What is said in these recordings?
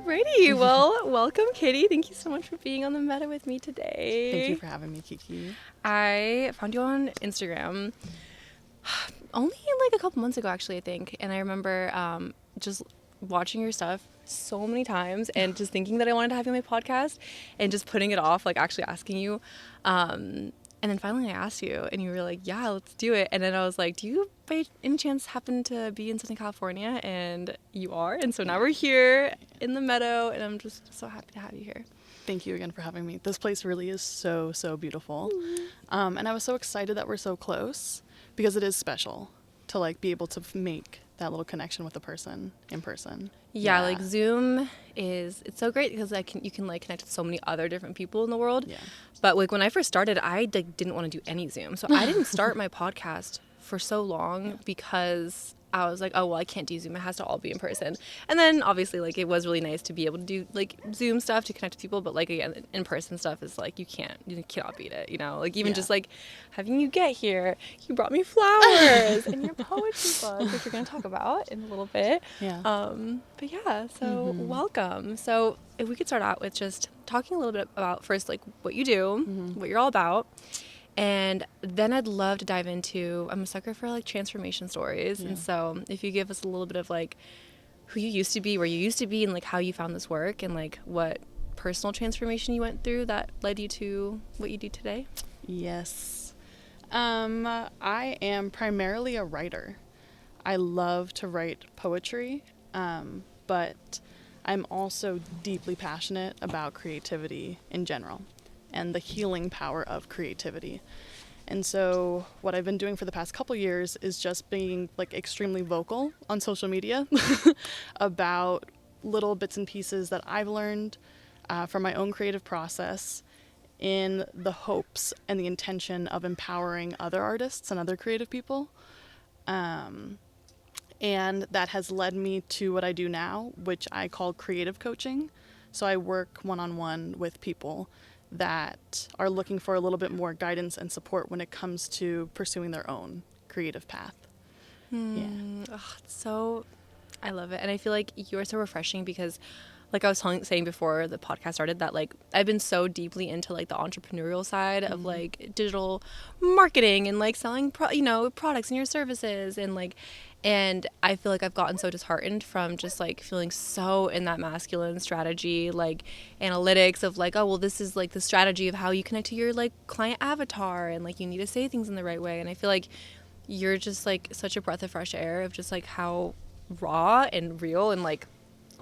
Alrighty, well, welcome, Kitty. Thank you so much for being on the Meadow with me today. Thank you for having me, Kiki. I found you on Instagram only like a couple months ago, actually, I think. And I remember just watching your stuff so many times and just thinking that I wanted to have you on my podcast and just putting it off, like actually asking you. And then finally I asked you and you were like, yeah, let's do it. And then I was like, do you by any chance happen to be in Southern California? And you are. And so now we're here in the Meadow and I'm just so happy to have you here. Thank you again for having me. This place really is so beautiful. And I was so excited that we're so close because it is special to like be able to make that little connection with a person in person. Yeah, like Zoom it's so great because you can like connect with so many other different people in the world. Yeah. But like when I first started, I didn't want to do any Zoom. So I didn't start my podcast for so long because I was like, oh, well, I can't do Zoom. It has to all be in person. And then obviously like it was really nice to be able to do like Zoom stuff to connect with people. But like again, in-person stuff is like you cannot beat it, you know? Like even just like having you get here, you brought me flowers and your poetry book, which we're going to talk about in a little bit. Yeah. But yeah, so welcome. So if we could start out with just talking a little bit about first like what you do, what you're all about. And then I'd love to dive into, I'm a sucker for like transformation stories. Yeah. And so if you give us a little bit of like who you used to be, where you used to be, and like how you found this work and like what personal transformation you went through that led you to what you do today. Yes. I am primarily a writer. I love to write poetry, but I'm also deeply passionate about creativity in general and the healing power of creativity. And so what I've been doing for the past couple years is just being like extremely vocal on social media about little bits and pieces that I've learned from my own creative process in the hopes and the intention of empowering other artists and other creative people. And that has led me to what I do now, which I call creative coaching. So I work one-on-one with people that are looking for a little bit more guidance and support when it comes to pursuing their own creative path. Yeah. So I love it. And I feel like you're so refreshing because like I was saying before the podcast started that like I've been so deeply into like the entrepreneurial side of like digital marketing and like selling products and your services and I feel like I've gotten so disheartened from just like feeling so in that masculine strategy like analytics of like, oh well, this is like the strategy of how you connect to your like client avatar and like you need to say things in the right way. And I feel like you're just like such a breath of fresh air of just like how raw and real and like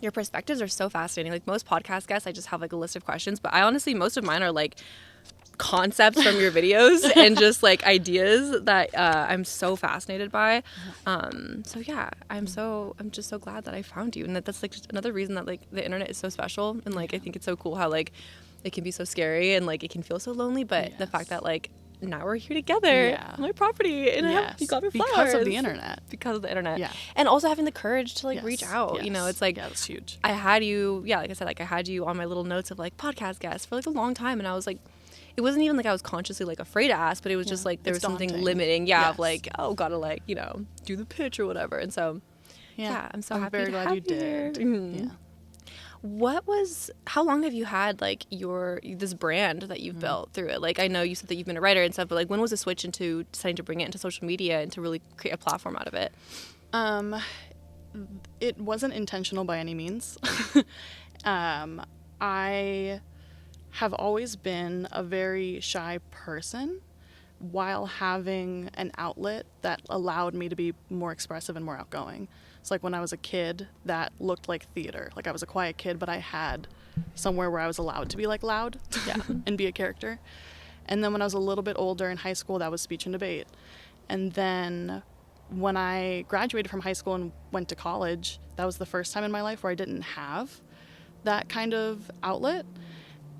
your perspectives are so fascinating. Like most podcast guests, I just have like a list of questions, but I honestly, most of mine are like concepts from your videos and just like ideas that I'm so fascinated by. So yeah, I'm just so glad that I found you. And that's like just another reason that like the internet is so special. And like, I think it's so cool how like it can be so scary and like it can feel so lonely, but the fact that like now we're here together on my property and you got me flowers because of the internet. And also having the courage to like reach out. You know, it's like that's huge. I had you like I said, like I had you on my little notes of like podcast guests for like a long time, and I was like, it wasn't even like I was consciously like afraid to ask, but it was just like there was something daunting. Limiting of like, oh, gotta like, you know, do the pitch or whatever. And so I'm so happy very to glad have you did. Yeah. How long have you had like this brand that you've built through it? Like I know you said that you've been a writer and stuff, but like when was the switch into deciding to bring it into social media and to really create a platform out of it? It wasn't intentional by any means. I have always been a very shy person while having an outlet that allowed me to be more expressive and more outgoing. It's like when I was a kid, that looked like theater. Like I was a quiet kid, but I had somewhere where I was allowed to be like loud and be a character. And then when I was a little bit older in high school, that was speech and debate. And then when I graduated from high school and went to college, that was the first time in my life where I didn't have that kind of outlet.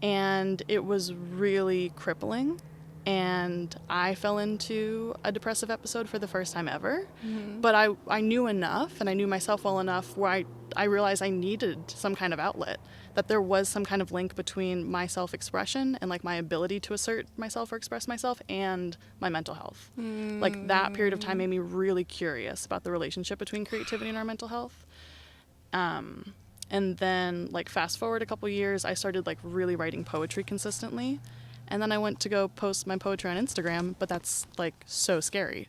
And it was really crippling. And I fell into a depressive episode for the first time ever. But I knew enough, and I knew myself well enough where I realized I needed some kind of outlet, that there was some kind of link between my self-expression and like my ability to assert myself or express myself and my mental health. Like that period of time made me really curious about the relationship between creativity and our mental health. And And then like fast forward a couple years, I started like really writing poetry consistently. And then I went to go post my poetry on Instagram, but that's like so scary.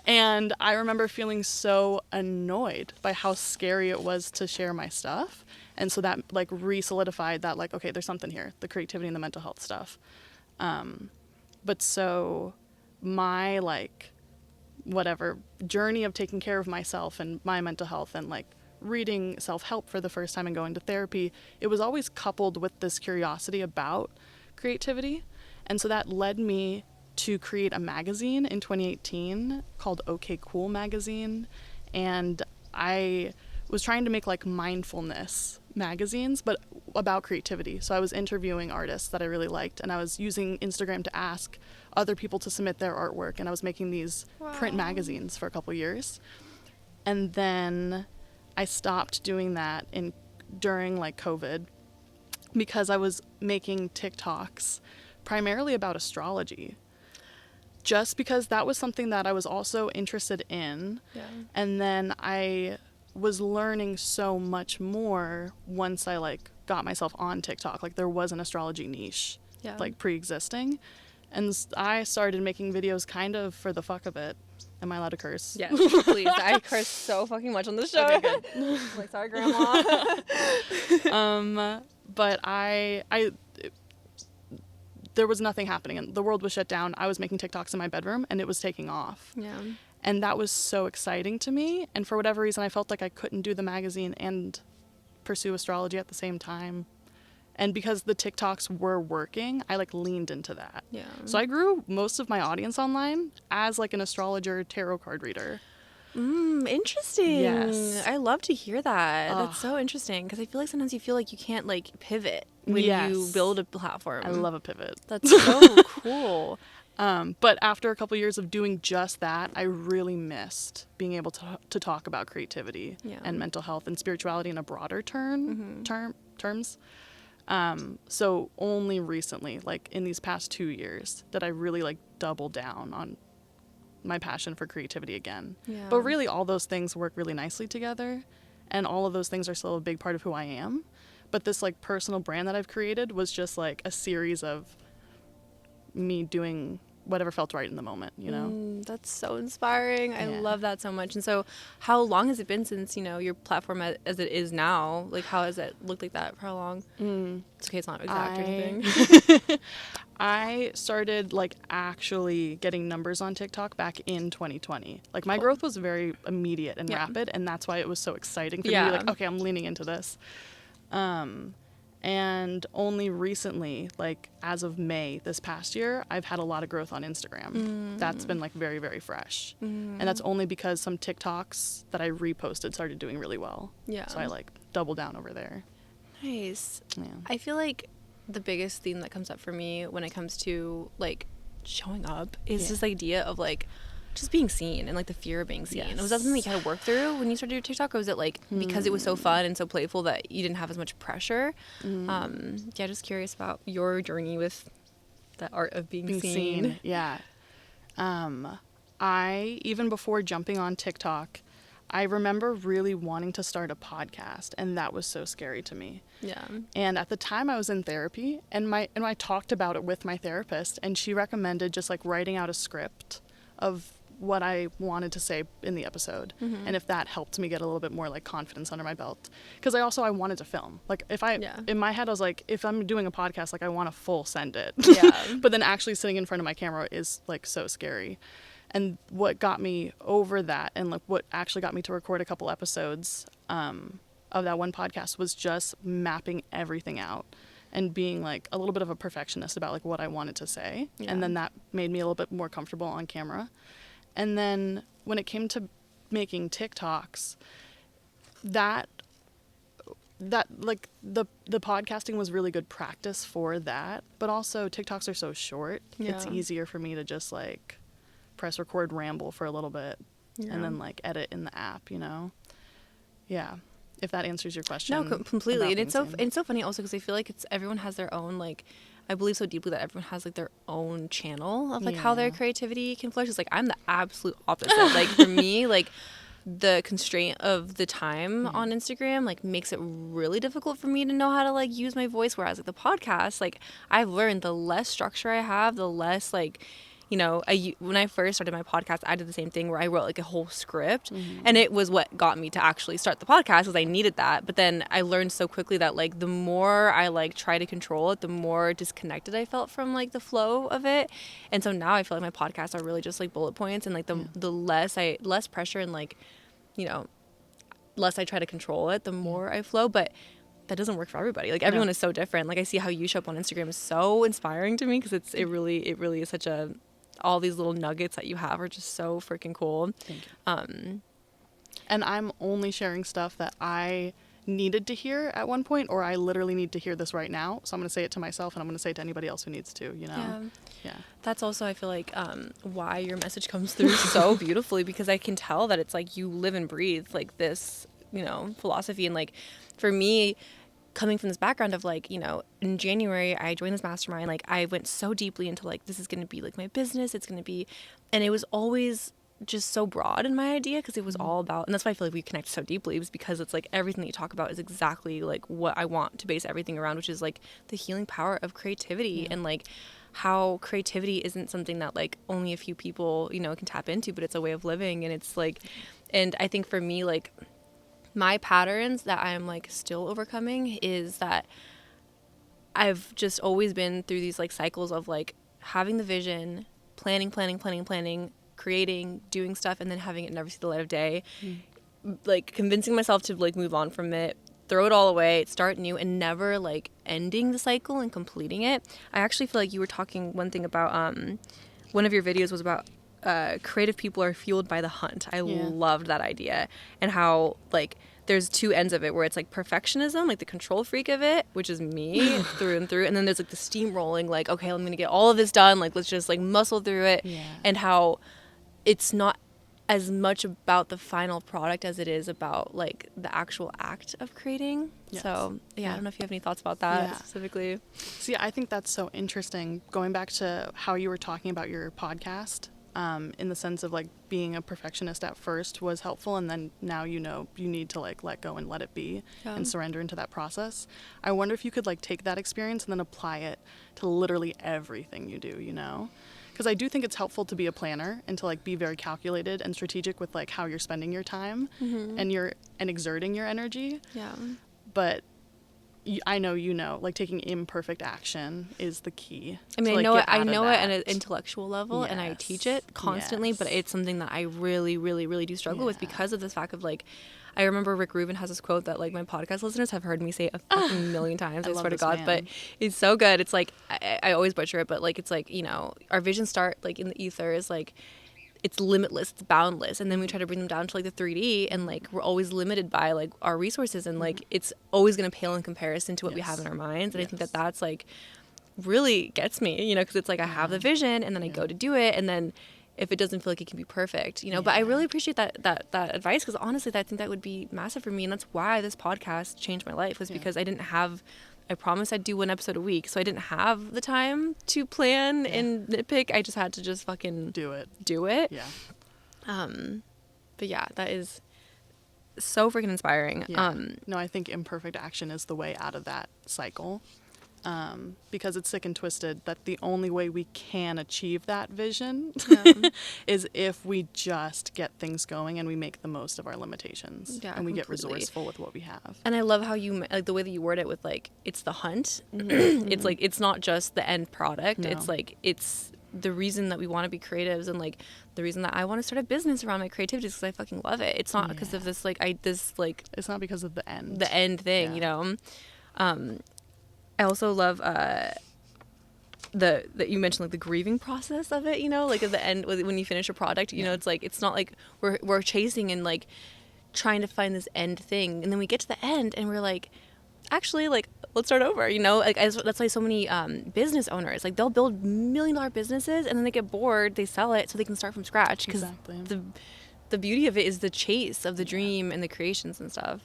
And I remember feeling so annoyed by how scary it was to share my stuff. And so that like re-solidified that like, okay, there's something here, the creativity and the mental health stuff. But so my like whatever journey of taking care of myself and my mental health and like reading self-help for the first time and going to therapy, it was always coupled with this curiosity about creativity. And so that led me to create a magazine in 2018 called OK Cool Magazine. And I was trying to make like mindfulness magazines, but about creativity. So I was interviewing artists that I really liked, and I was using Instagram to ask other people to submit their artwork, and I was making these print magazines for a couple years. And then I stopped doing that during like COVID because I was making TikToks primarily about astrology. Just because that was something that I was also interested in. Yeah. And then I was learning so much more once I like got myself on TikTok. Like there was an astrology niche like pre-existing. And I started making videos kind of for the fuck of it. Am I allowed to curse? Yes, please. I curse so fucking much on the show. Okay, good. Like, sorry, Grandma. But there was nothing happening, and the world was shut down. I was making TikToks in my bedroom, and it was taking off. Yeah. And that was so exciting to me. And for whatever reason, I felt like I couldn't do the magazine and pursue astrology at the same time. And because the TikToks were working, I like leaned into that. Yeah. So I grew most of my audience online as like an astrologer, tarot card reader. Interesting. Yes. I love to hear that. That's so interesting, because I feel like sometimes you feel like you can't like pivot when you build a platform. I love a pivot. That's so cool. But after a couple years of doing just that, I really missed being able to talk about creativity and mental health and spirituality in a broader terms. So only recently, like in these past 2 years, did I really like double down on my passion for creativity again. Yeah. But really all those things work really nicely together, and all of those things are still a big part of who I am. But this like personal brand that I've created was just like a series of me doing whatever felt right in the moment, you know? That's so inspiring. Yeah. I love that so much. And so how long has it been since, your platform as it is now? Like, how has it looked like that for how long? It's okay, it's not exact or anything. I started like actually getting numbers on TikTok back in 2020. Like my growth was very immediate and rapid, and that's why it was so exciting for me to be like, okay, I'm leaning into this. And only recently, like as of May this past year, I've had a lot of growth on Instagram. That's been like very, very fresh. And that's only because some TikToks that I reposted started doing really well. Yeah. So I like doubled down over there. Nice. Yeah. I feel like the biggest theme that comes up for me when it comes to like showing up is this idea of like just being seen and like the fear of being seen. Yes. Was that something you had to work through when you started your TikTok, or was it like because it was so fun and so playful that you didn't have as much pressure? Just curious about your journey with the art of being seen. Yeah. I, even before jumping on TikTok, I remember really wanting to start a podcast, and that was so scary to me. Yeah. And at the time I was in therapy, and I talked about it with my therapist, and she recommended just like writing out a script of what I wanted to say in the episode, and if that helped me get a little bit more like confidence under my belt, because I wanted to film. Like in my head I was like, if I'm doing a podcast, like I want to full send it. But then actually sitting in front of my camera is like so scary. And what got me over that, and like what actually got me to record a couple episodes of that one podcast, was just mapping everything out and being like a little bit of a perfectionist about like what I wanted to say. And then that made me a little bit more comfortable on camera. And then when it came to making TikToks, that like the podcasting was really good practice for that, but also TikToks are so short. It's easier for me to just like press record, ramble for a little bit, and then like edit in the app, if that answers your question. No, completely. And it's so funny also because I feel like everyone has their own, like, I believe so deeply that everyone has like their own channel of like how their creativity can flourish. It's like I'm the absolute opposite. Like for me, like the constraint of the time on Instagram like makes it really difficult for me to know how to like use my voice, whereas like the podcast, like I've learned the less structure I have, the less like, you know, when I first started my podcast, I did the same thing where I wrote like a whole script, and it was what got me to actually start the podcast because I needed that. But then I learned so quickly that like the more I like try to control it, the more disconnected I felt from like the flow of it. And so now I feel like my podcasts are really just like bullet points, and like the less pressure and like, you know, less I try to control it, the more I flow. But that doesn't work for everybody. Like everyone is so different. Like I see how you show up on Instagram is so inspiring to me because it really is such a, all these little nuggets that you have are just so freaking cool. Thank you. And I'm only sharing stuff that I needed to hear at one point, or I literally need to hear this right now. So I'm going to say it to myself, and I'm going to say it to anybody else who needs to, you know? Yeah. That's also, I feel like, why your message comes through so beautifully, because I can tell that it's like you live and breathe like this, you know, philosophy. And like for me, coming from this background of like, you know, in January I joined this mastermind, like I went so deeply into like, this is going to be like my business, it's going to be, and it was always just so broad in my idea because it was all about, and that's why I feel like we connect so deeply, was because it's like everything that you talk about is exactly like what I want to base everything around, which is like the healing power of creativity, and like how creativity isn't something that like only a few people, you know, can tap into, but it's a way of living. And it's like, and I think for me, like my patterns that I'm like still overcoming is that I've just always been through these like cycles of like having the vision, planning, creating, doing stuff, and then having it never see the light of day. Like convincing myself to like move on from it, throw it all away, start new, and never like ending the cycle and completing it. I actually feel like you were talking one thing about one of your videos was about creative people are fueled by the hunt. I loved that idea, and how like there's two ends of it, where it's like perfectionism, like the control freak of it, which is me through and through, and then there's like the steamrolling, like okay, I'm gonna get all of this done, like let's just like muscle through it. And how it's not as much about the final product as it is about like the actual act of creating. So I don't know if you have any thoughts about that specifically. See, I think that's so interesting, going back to how you were talking about your podcast, in the sense of like being a perfectionist at first was helpful, and then now you know you need to like let go and let it be and surrender into that process. I wonder if you could like take that experience and then apply it to literally everything you do, you know? Because I do think it's helpful to be a planner and to like be very calculated and strategic with like how you're spending your time and exerting your energy. But I know, you know, like taking imperfect action is the key. I mean, like, I know it at an intellectual level, and I teach it constantly, but it's something that I really, really, really do struggle with because of this fact of like, I remember Rick Rubin has this quote that like my podcast listeners have heard me say a fucking million times. I swear to God, but it's so good. It's like, I always butcher it, but like, it's like, you know, our visions start like in the ether is like, it's limitless, it's boundless, and then we try to bring them down to like the 3D, and like we're always limited by like our resources, and like it's always going to pale in comparison to what we have in our minds. And I think that that's like really gets me, you know, because it's like I have the vision, and then I go to do it, and then if it doesn't feel like it can be perfect, you know. But I really appreciate that advice, because honestly I think that would be massive for me, and that's why this podcast changed my life, was because I promised I'd do one episode a week, so I didn't have the time to plan and nitpick. I just had to just fucking do it. But yeah, that is so freaking inspiring. No, I think imperfect action is the way out of that cycle, because it's sick and twisted that the only way we can achieve that vision is if we just get things going and we make the most of our limitations, and we get resourceful with what we have. And I love how you like the way that you word it with like it's the hunt. It's like it's not just the end product. It's like it's the reason that we want to be creatives, and like the reason that I want to start a business around my creativity is because I fucking love it. It's not because of this like it's not because of the end thing, you know. I also love that you mentioned like the grieving process of it, you know, like at the end when you finish a product, you know, it's like it's not like we're chasing and like trying to find this end thing, and then we get to the end and we're like, actually, like let's start over, you know. Like that's why so many business owners, like they'll build $1 million businesses and then they get bored, they sell it so they can start from scratch, because the beauty of it is the chase of the dream and the creations and stuff.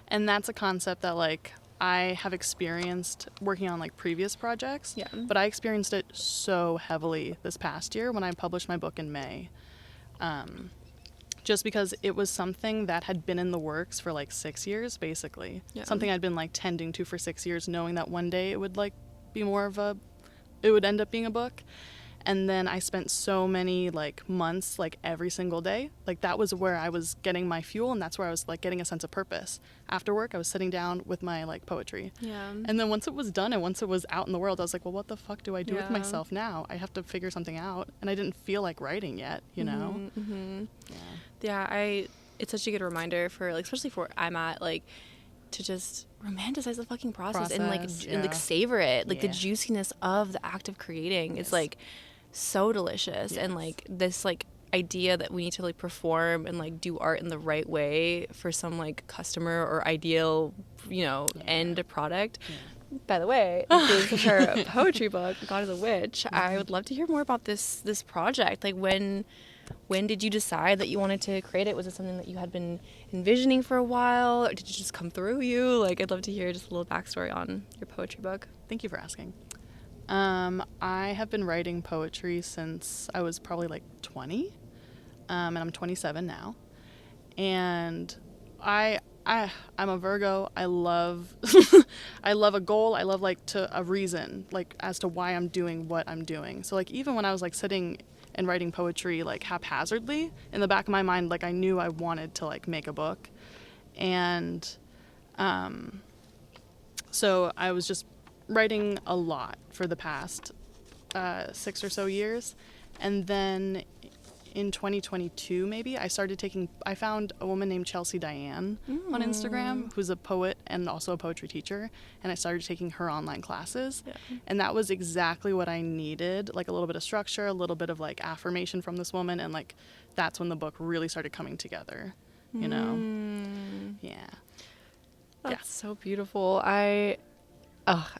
And that's a concept that like I have experienced working on like previous projects, but I experienced it so heavily this past year when I published my book in May. just because it was something that had been in the works for like 6 years, basically. Yeah. Something I'd been like tending to for 6 years, knowing that one day it would like be more of a, it would end up being a book. And then I spent so many like months, like every single day, like that was where I was getting my fuel, and that's where I was like getting a sense of purpose. After work, I was sitting down with my like poetry. Yeah. And then once it was done and once it was out in the world, I was like, well, what the fuck do I do with Yeah. myself now? I have to figure something out. And I didn't feel like writing yet, you know? Mm-hmm. Yeah. Yeah, it's such a good reminder for like, especially for I'm at like, to just romanticize the fucking process and like and like savor it, like the juiciness of the act of creating is like so delicious. And like this like idea that we need to like perform and like do art in the right way for some like customer or ideal, you know, end product. By the way, this is her poetry book, God is a Witch. I would love to hear more about this project. Like when did you decide that you wanted to create it? Was it something that you had been envisioning for a while, or did it just come through you? Like, I'd love to hear just a little backstory on your poetry book. Thank you for asking. I have been writing poetry since I was probably like 20, and I'm 27 now. And I'm a Virgo. I love I love a goal. I love like a reason, like as to why I'm doing what I'm doing. So like even when I was like sitting and writing poetry like haphazardly, in the back of my mind, like I knew I wanted to like make a book. And so I was just writing a lot for the past 6 or so years. And then in 2022, maybe, I found a woman named Chelsea Diane on Instagram, who's a poet and also a poetry teacher, and I started taking her online classes. And that was exactly what I needed, like a little bit of structure, a little bit of like affirmation from this woman, and like that's when the book really started coming together, you know? Yeah. That's so beautiful.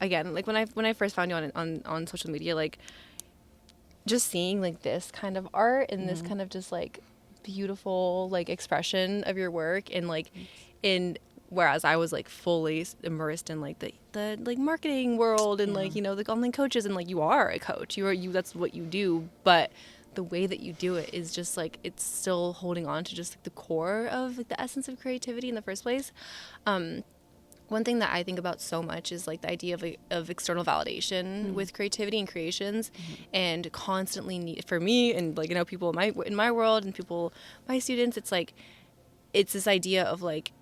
Again, like when I first found you on social media, like just seeing like this kind of art and this kind of just like beautiful like expression of your work, and like whereas I was like fully immersed in like the like marketing world and like, you know, the online coaches, and like you are a coach, you that's what you do, but the way that you do it is just like it's still holding on to just like the core of like the essence of creativity in the first place. One thing that I think about so much is like the idea of external validation with creativity and creations, and constantly need, for me and like, you know, people in my world and people, my students, it's like, it's this idea of like,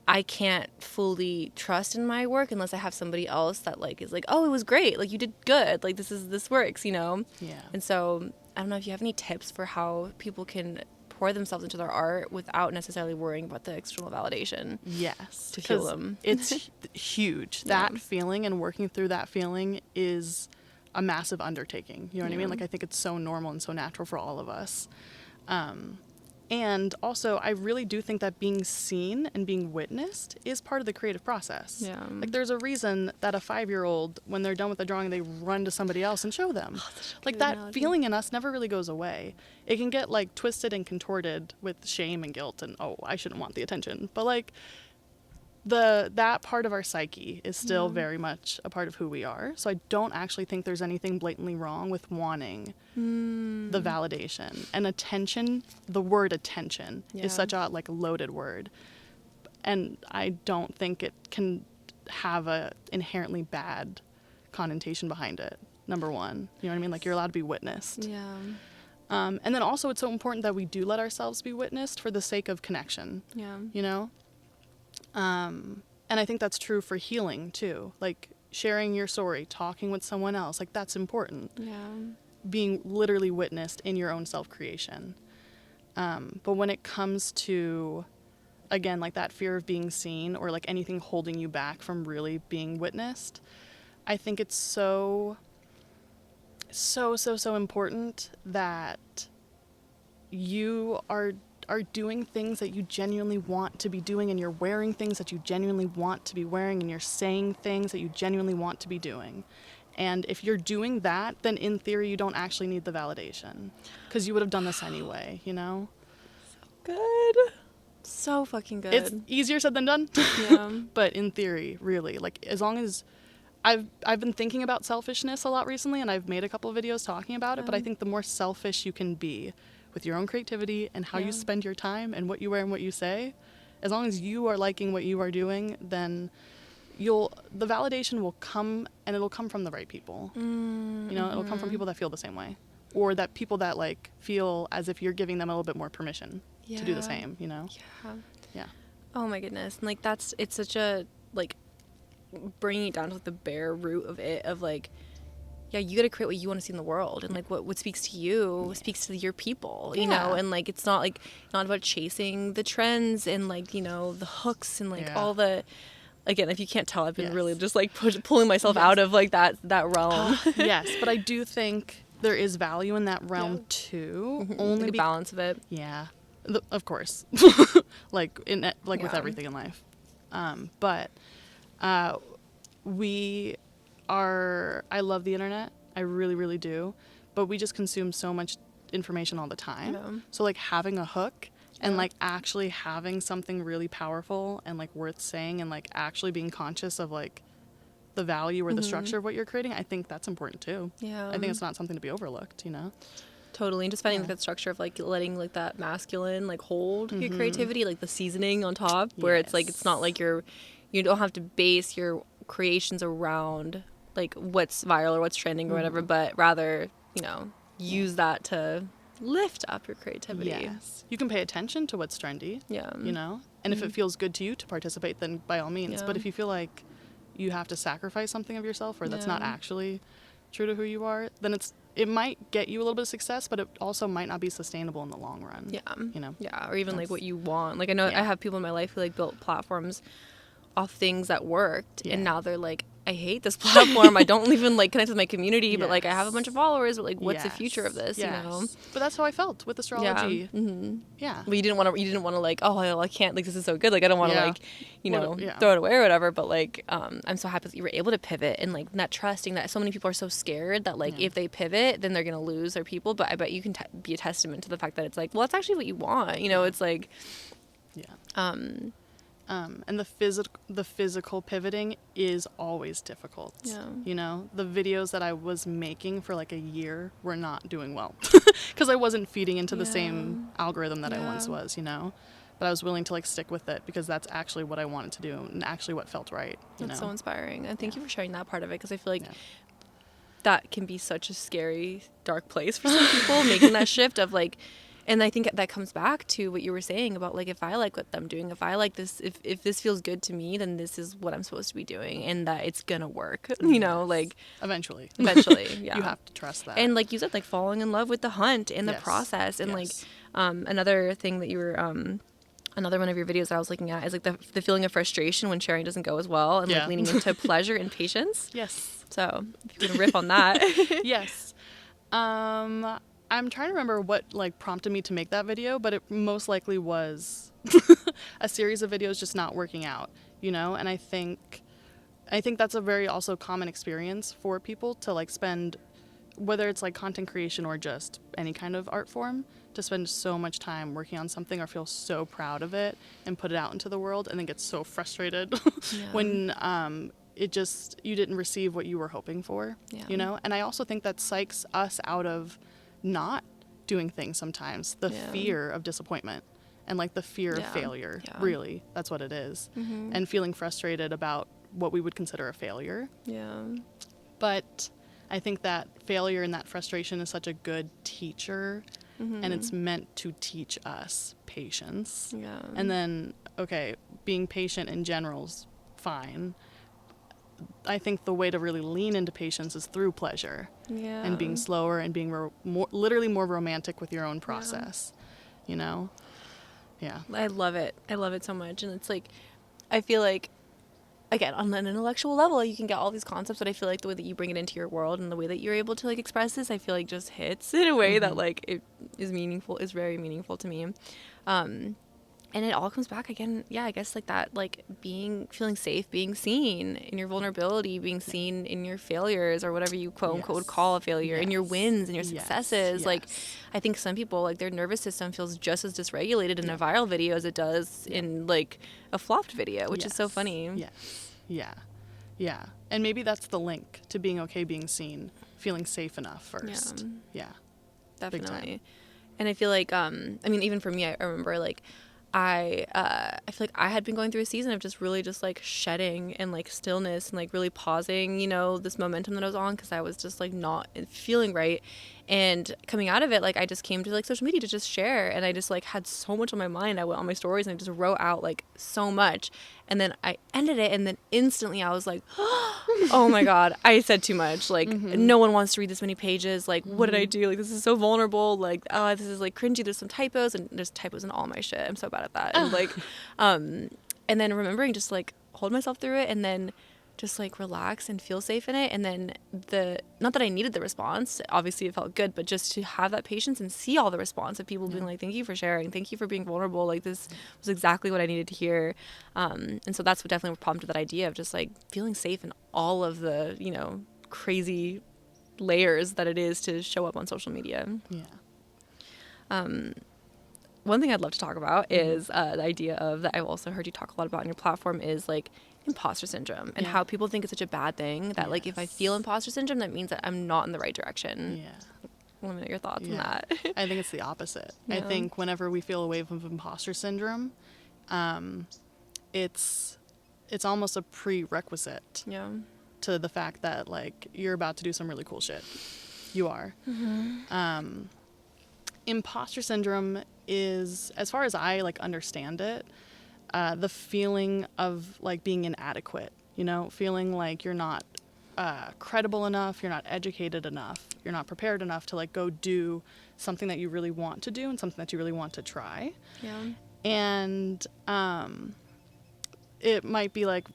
I can't fully trust in my work unless I have somebody else that like is like, oh, it was great, like you did good, like this works, you know? Yeah. And so I don't know if you have any tips for how people can pour themselves into their art without necessarily worrying about the external validation. Yes, to fuel them. It's huge. That feeling and working through that feeling is a massive undertaking. You know what I mean? Like I think it's so normal and so natural for all of us. And also, I really do think that being seen and being witnessed is part of the creative process. Yeah. Like, there's a reason that a 5-year-old, when they're done with the drawing, they run to somebody else and show them. Like, that feeling in us never really goes away. It can get, like, twisted and contorted with shame and guilt and, oh, I shouldn't want the attention. But, like, that part of our psyche is still very much a part of who we are. So I don't actually think there's anything blatantly wrong with wanting the validation and attention. The word attention is such a like loaded word, and I don't think it can have a inherently bad connotation behind it. Number one, you know what I mean? Like, you're allowed to be witnessed. Yeah. And then also it's so important that we do let ourselves be witnessed for the sake of connection. Yeah. You know? And I think that's true for healing too. Like, sharing your story, talking with someone else, like that's important. Yeah. Being literally witnessed in your own self-creation. But when it comes to, again, like that fear of being seen or like anything holding you back from really being witnessed, I think it's so important that you are doing things that you genuinely want to be doing, and you're wearing things that you genuinely want to be wearing, and you're saying things that you genuinely want to be doing. And if you're doing that, then in theory you don't actually need the validation, because you would have done this anyway, you know? So good. So fucking good. It's easier said than done. Yeah. But in theory, really, like, as long as I've been thinking about selfishness a lot recently, and I've made a couple of videos talking about it, but I think the more selfish you can be with your own creativity and how Yeah. you spend your time and what you wear and what you say, as long as you are liking what you are doing, then the validation will come, and it'll come from the right people. You know, it'll come from people that feel the same way, or that people that like feel as if you're giving them a little bit more permission to do the same, you know? Yeah. Yeah. Oh my goodness. And like it's such a like bringing it down to like the bare root of it of like, yeah, you got to create what you want to see in the world, and like what speaks to you speaks to your people, you know, and like it's not about chasing the trends and like, you know, the hooks and like all the, again, if you can't tell, I've been really just like pulling myself out of like that realm. Yes, but I do think there is value in that realm too. Only the balance of it. Yeah, of course, like with everything in life. But I love the internet. I really, really do. But we just consume so much information all the time. Yeah. So like having a hook and like actually having something really powerful and like worth saying and like actually being conscious of like the value or the structure of what you're creating, I think that's important too. Yeah. I think it's not something to be overlooked, you know? Totally. And just finding like that structure of like letting like that masculine like hold your creativity, like the seasoning on top, where it's like it's not like you don't have to base your creations around like what's viral or what's trending or whatever, but rather, you know, use that to lift up your creativity. Yes. You can pay attention to what's trendy. Yeah. You know? And if it feels good to you to participate, then by all means. Yeah. But if you feel like you have to sacrifice something of yourself or that's not actually true to who you are, then it might get you a little bit of success, but it also might not be sustainable in the long run. Yeah. You know? Yeah. Or even like what you want. Like I know I have people in my life who like built platforms off things that worked, and now they're like, I hate this platform. I don't even like connect with my community, but like I have a bunch of followers, but like what's the future of this, you know? But that's how I felt with astrology. Yeah. Well, you didn't want to like, oh, well, I can't, like, this is so good, like I don't want to like, you know, Yeah. throw it away or whatever, but like I'm so happy that you were able to pivot, and like not trusting that so many people are so scared that like if they pivot then they're gonna lose their people, but I bet you can be a testament to the fact that it's like, well, that's actually what you want, you know? It's like and the physical pivoting is always difficult. Yeah. You know, the videos that I was making for like a year were not doing well because I wasn't feeding into the same algorithm that I once was, you know. But I was willing to like stick with it because that's actually what I wanted to do and actually what felt right. That's so inspiring, and thank you for sharing that part of it, because I feel like that can be such a scary, dark place for some people, making that shift of like. And I think that comes back to what you were saying about like, if I like what I'm doing, if I like this, if this feels good to me, then this is what I'm supposed to be doing, and that it's gonna work, you know, like eventually, yeah. You have to trust that. And like you said, like falling in love with the hunt and the process, and like another thing that you were another one of your videos that I was looking at is like the feeling of frustration when sharing doesn't go as well, and like leaning into pleasure and patience. Yes. So if you can riff on that. Yes. I'm trying to remember what like prompted me to make that video, but it most likely was a series of videos just not working out, you know? And I think that's a very also common experience for people to like spend, whether it's like content creation or just any kind of art form, to spend so much time working on something or feel so proud of it and put it out into the world and then get so frustrated when you didn't receive what you were hoping for, you know? And I also think that psychs us out of not doing things sometimes, the fear of disappointment and like the fear of failure, really, that's what it is. And feeling frustrated about what we would consider a failure. But I think that failure and that frustration is such a good teacher, and it's meant to teach us patience. And then being patient in general's fine. I think the way to really lean into patience is through pleasure and being slower and being literally more romantic with your own process, you know? Yeah. I love it. I love it so much. And it's like, I feel like, again, on an intellectual level, you can get all these concepts, but I feel like the way that you bring it into your world and the way that you're able to like express this, I feel like just hits in a way that like it is meaningful, is very meaningful to me. And it all comes back again, I guess like that, like feeling safe, being seen in your vulnerability, being seen in your failures or whatever you quote unquote would call a failure, in your wins and your successes. Like, I think some people, like their nervous system feels just as dysregulated in a viral video as it does in like a flopped video, which is so funny. Yeah. And maybe that's the link to being okay being seen, feeling safe enough first. Yeah. Definitely. And I feel like, I mean, even for me, I remember like I feel like I had been going through a season of just really just like shedding and like stillness and like really pausing, this momentum that I was on, because I was just like not feeling right. And coming out of it, like I just came to like social media to just share, and I just like had so much on my mind. I went on my stories and I just wrote out like so much, and then I ended it, and then instantly I was like, oh my god, I said too much. Like no one wants to read this many pages. Like what did I do? Like this is so vulnerable. Like oh, this is like cringy. There's some typos, and there's typos in all my shit. I'm so bad at that. And like, and then remembering just like hold myself through it, and then just like relax and feel safe in it. And then not that I needed the response, obviously it felt good, but just to have that patience and see all the response of people being like, thank you for sharing, thank you for being vulnerable, like this was exactly what I needed to hear. And so that's what definitely prompted that idea of just like feeling safe in all of the crazy layers that it is to show up on social media. One thing I'd love to talk about is the idea of, that I've also heard you talk a lot about on your platform, is like imposter syndrome, and how people think it's such a bad thing that like if I feel imposter syndrome, that means that I'm not in the right direction. Let me know your thoughts on that. I think it's the opposite. I think whenever we feel a wave of imposter syndrome, it's almost a prerequisite to the fact that like you're about to do some really cool shit. You are. Imposter syndrome is, as far as I like understand it, the feeling of like being inadequate, feeling like you're not credible enough, you're not educated enough, you're not prepared enough to like go do something that you really want to do and something that you really want to try. And it might be like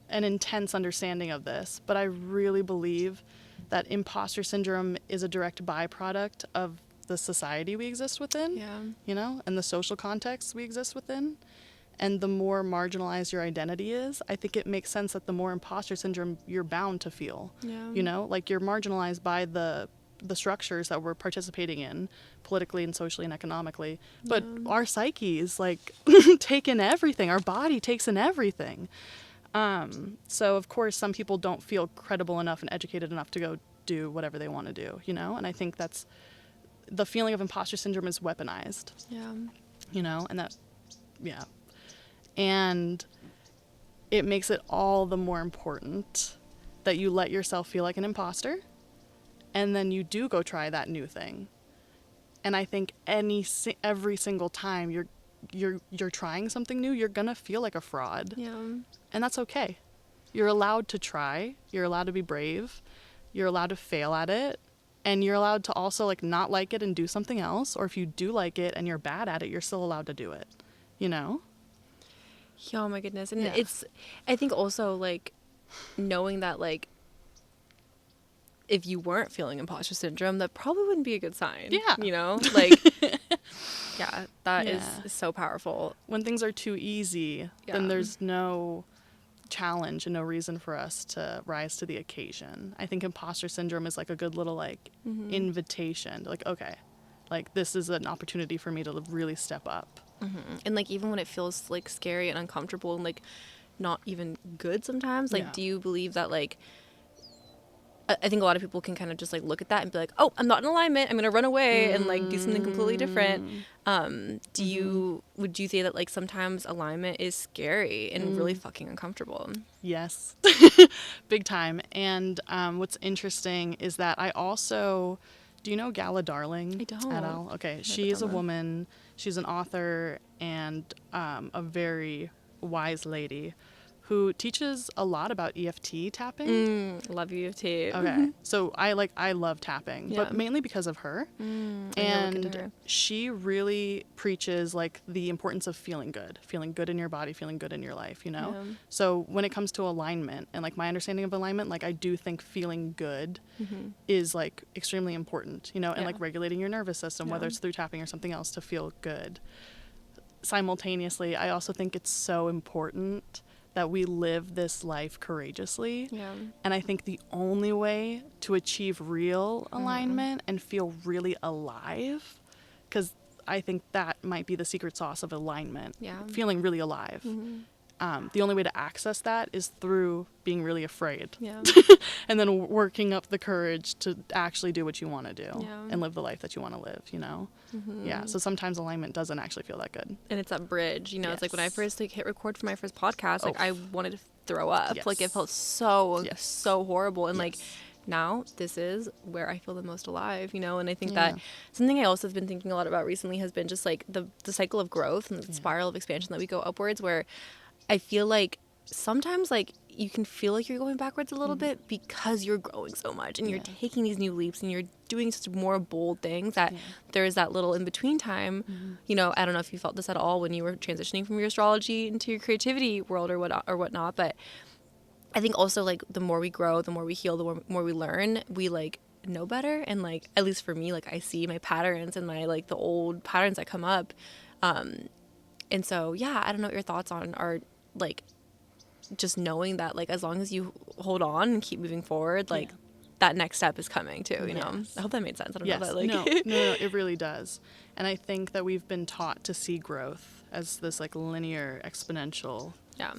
an intense understanding of this, but I really believe that imposter syndrome is a direct byproduct of the society we exist within, and the social context we exist within. And the more marginalized your identity is, I think it makes sense that the more imposter syndrome you're bound to feel. Like you're marginalized by the structures that we're participating in politically and socially and economically. But our psyches like take in everything. Our body takes in everything. So of course some people don't feel credible enough and educated enough to go do whatever they want to do, and I think that's the feeling of imposter syndrome is weaponized. And that and it makes it all the more important that you let yourself feel like an imposter, and then you do go try that new thing. And I think every single time you're trying something new, you're gonna feel like a fraud. And that's okay. You're allowed to try. You're allowed to be brave. You're allowed to fail at it. And you're allowed to also like not like it and do something else. Or if you do like it and you're bad at it, you're still allowed to do it. Oh my goodness. And it's, I think also like knowing that like if you weren't feeling imposter syndrome, that probably wouldn't be a good sign. Like that is so powerful. When things are too easy, then there's no challenge and no reason for us to rise to the occasion. I think imposter syndrome is like a good little like invitation, like okay, like this is an opportunity for me to really step up. And like even when it feels like scary and uncomfortable and like not even good sometimes, like do you believe that like I think a lot of people can kind of just like look at that and be like, oh, I'm not in alignment, I'm gonna run away and like do something completely different. Would you say that like sometimes alignment is scary and really fucking uncomfortable? Yes. Big time. And what's interesting is that I also, do you know Gala Darling? I don't at all? Okay, she's a woman, she's an author and a very wise lady who teaches a lot about EFT tapping. Love EFT. Okay. So I love tapping, but mainly because of her. And she really preaches like the importance of feeling good in your body, feeling good in your life, So when it comes to alignment and like my understanding of alignment, like I do think feeling good is like extremely important, and like regulating your nervous system, whether it's through tapping or something else, to feel good. Simultaneously, I also think it's so important that we live this life courageously. And I think the only way to achieve real alignment and feel really alive, because I think that might be the secret sauce of alignment, feeling really alive, the only way to access that is through being really afraid. Yeah. And then working up the courage to actually do what you want to do Yeah. and live the life that you want to live, you know? Yeah. So sometimes alignment doesn't actually feel that good. And it's that bridge, you know, it's like when I Yes. first like hit record for my first podcast, like I wanted to throw up. Yes. Like it felt so, Yes. so horrible. And like Yes. now this is where I feel the most alive, you know? And I think Yeah. that something I also have been thinking a lot about recently has been just like the cycle of growth and the spiral of expansion that we go upwards, where I feel like sometimes like you can feel like you're going backwards a little bit because you're growing so much and you're taking these new leaps and you're doing such more bold things that there's that little in between time. You know, I don't know if you felt this at all when you were transitioning from your astrology into your creativity world or whatnot, but I think also like the more we grow, the more we heal, the more we learn, we like know better. And like, at least for me, like I see my patterns and my like the old patterns that come up. And so, yeah, I don't know what your thoughts on are like just knowing that like as long as you hold on and keep moving forward, like that next step is coming too, you know? I hope that made sense. I don't know that like no, it really does. And I think that we've been taught to see growth as this like linear exponential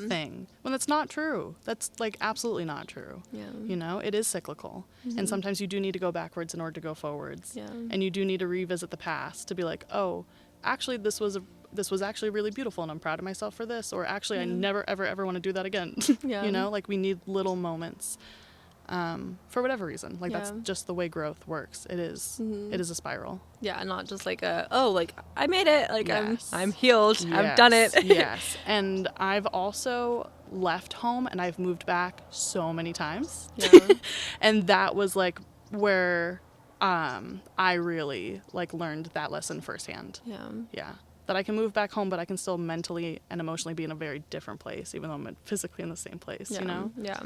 thing when that's not true. That's like absolutely not true. You know, it is cyclical. And sometimes you do need to go backwards in order to go forwards. And you do need to revisit the past to be like, oh, actually this was actually really beautiful and I'm proud of myself for this, or actually I never ever want to do that again. You know, like we need little moments for whatever reason. Like that's just the way growth works. It is it is a spiral. Yeah, not just like like I made it, like Yes. I'm healed. Yes. I've done it. Yes. And I've also left home and I've moved back so many times. And that was like where I really like learned that lesson firsthand. Yeah. That I can move back home, but I can still mentally and emotionally be in a very different place, even though I'm physically in the same place, you know? Yeah,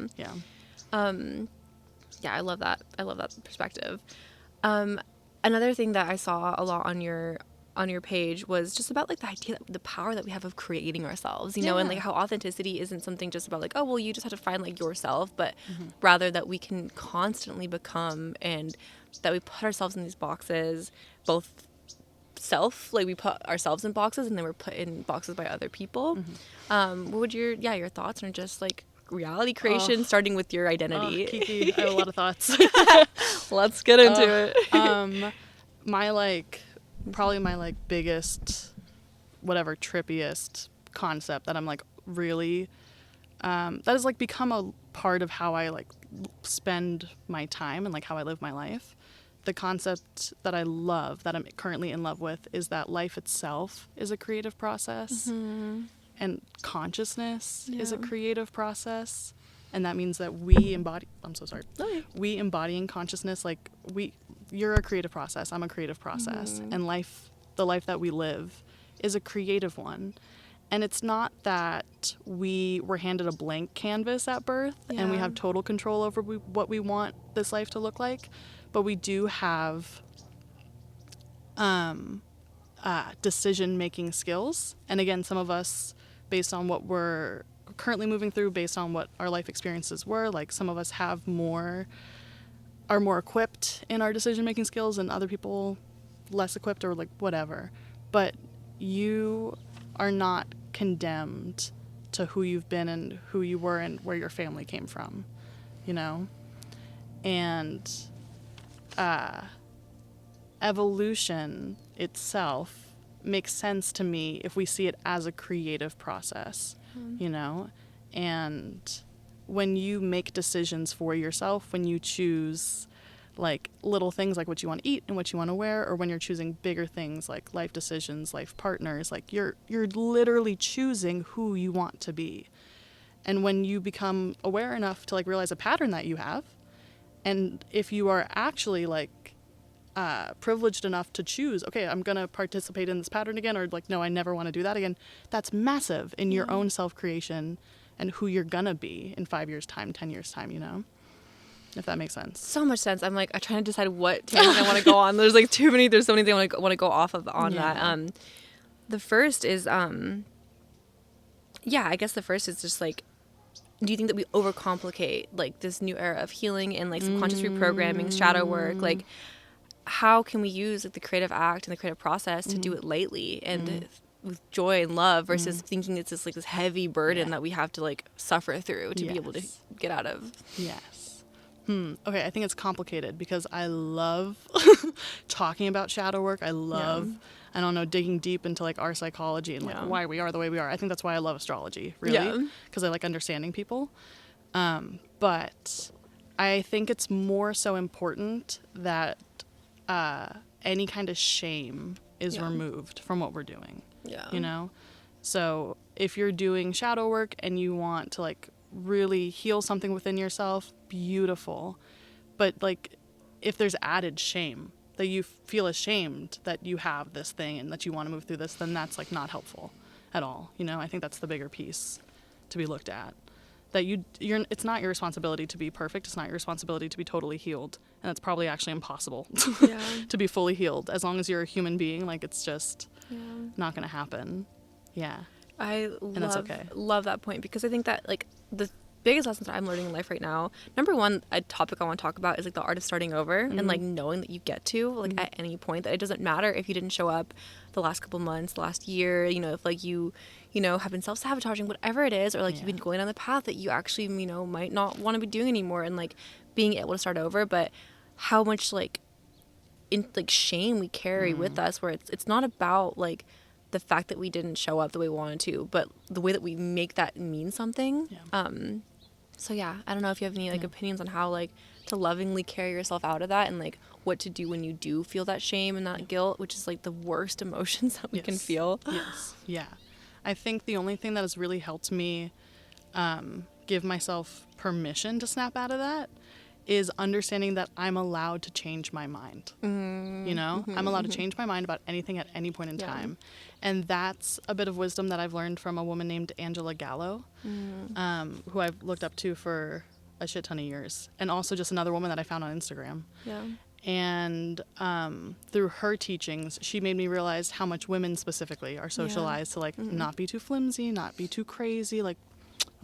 I love that. I love that perspective. Another thing that I saw a lot on your page was just about like the idea that the power that we have of creating ourselves, you know, and like how authenticity isn't something just about like, oh, well, you just have to find like yourself, but rather that we can constantly become, and that we put ourselves in these boxes, both like we put ourselves in boxes and then we're put in boxes by other people. What would your thoughts on just like reality creation, starting with your identity? Kiki, I have a lot of thoughts. Let's get into it. My like probably my like biggest whatever trippiest concept that I'm like really that has like become a part of how I like spend my time and like how I live my life. The concept that I love, that I'm currently in love with, is that life itself is a creative process, and consciousness is a creative process, and that means that we embody. I'm so sorry. We embodying consciousness, like you're a creative process. I'm a creative process, and the life that we live, is a creative one. And it's not that we were handed a blank canvas at birth and we have total control over what we want this life to look like. But we do have decision-making skills. And again, some of us, based on what we're currently moving through, based on what our life experiences were, like some of us are more equipped in our decision-making skills, and other people less equipped, or like whatever. But you are not condemned to who you've been and who you were and where your family came from, you know? And evolution itself makes sense to me if we see it as a creative process, you know? And when you make decisions for yourself, when you choose like little things like what you want to eat and what you want to wear, or when you're choosing bigger things like life decisions, life partners, like you're literally choosing who you want to be. And when you become aware enough to like realize a pattern that you have, and if you are actually like privileged enough to choose, okay, I'm gonna participate in this pattern again, or like, no, I never want to do that again, that's massive in your own self-creation and who you're gonna be in 5 years time, 10 years time, you know? If that makes sense. So much sense. I'm like, I'm trying to decide what tangent I want to go on. There's like so many things I want to go off of on that. The first is, I guess the first is just like, do you think that we overcomplicate like this new era of healing and like subconscious reprogramming, shadow work? Like, how can we use like the creative act and the creative process to do it lightly and with joy and love versus thinking it's just like this heavy burden that we have to like suffer through to be able to get out of. Yes. Okay, I think it's complicated because I love talking about shadow work. I love, I don't know, digging deep into like our psychology and like why we are the way we are. I think that's why I love astrology, really, because I like understanding people. But I think it's more so important that any kind of shame is removed from what we're doing. Yeah. You know? So if you're doing shadow work and you want to like really heal something within yourself, beautiful. But like if there's added shame, that you feel ashamed that you have this thing and that you want to move through this, then that's like not helpful at all. You know, I think that's the bigger piece to be looked at. That it's not your responsibility to be perfect. It's not your responsibility to be totally healed. And it's probably actually impossible to be fully healed. As long as you're a human being, like it's just not going to happen. Yeah. I and that's okay. love that point, because I think that like the biggest lessons that I'm learning in life right now, number one, a topic I want to talk about is like the art of starting over and like knowing that you get to like at any point, that it doesn't matter if you didn't show up the last couple months, the last year, you know, if like you know, have been self-sabotaging, whatever it is, or like you've been going down the path that you actually, you know, might not want to be doing anymore, and like being able to start over. But how much like shame we carry with us, where it's not about like the fact that we didn't show up the way we wanted to, but the way that we make that mean something. So yeah, I don't know if you have any like opinions on how like to lovingly carry yourself out of that, and like what to do when you do feel that shame and that guilt, which is like the worst emotions that we can feel. Yes. Yeah. I think the only thing that has really helped me give myself permission to snap out of that is understanding that I'm allowed to change my mind. You know, I'm allowed to change my mind about anything at any point in time. And that's a bit of wisdom that I've learned from a woman named Angela Gallo, who I've looked up to for a shit ton of years. And also just another woman that I found on Instagram. Yeah. And through her teachings, she made me realize how much women specifically are socialized to like not be too flimsy, not be too crazy, like,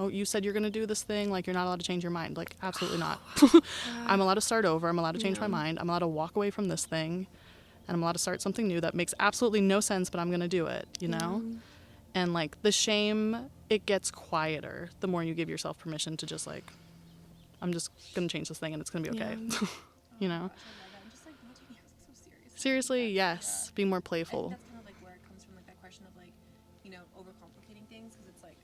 oh, you said you're going to do this thing, like you're not allowed to change your mind. Like, absolutely not. I'm allowed to start over. I'm allowed to change my mind. I'm allowed to walk away from this thing, and I'm allowed to start something new that makes absolutely no sense, but I'm going to do it, you know? And like the shame, it gets quieter the more you give yourself permission to just like, I'm just going to change this thing and it's going to be okay. You know? Seriously, yes. Be more playful. I think that's kind of like where it comes from, like that question of like, you know, overcomplicating things, because it's like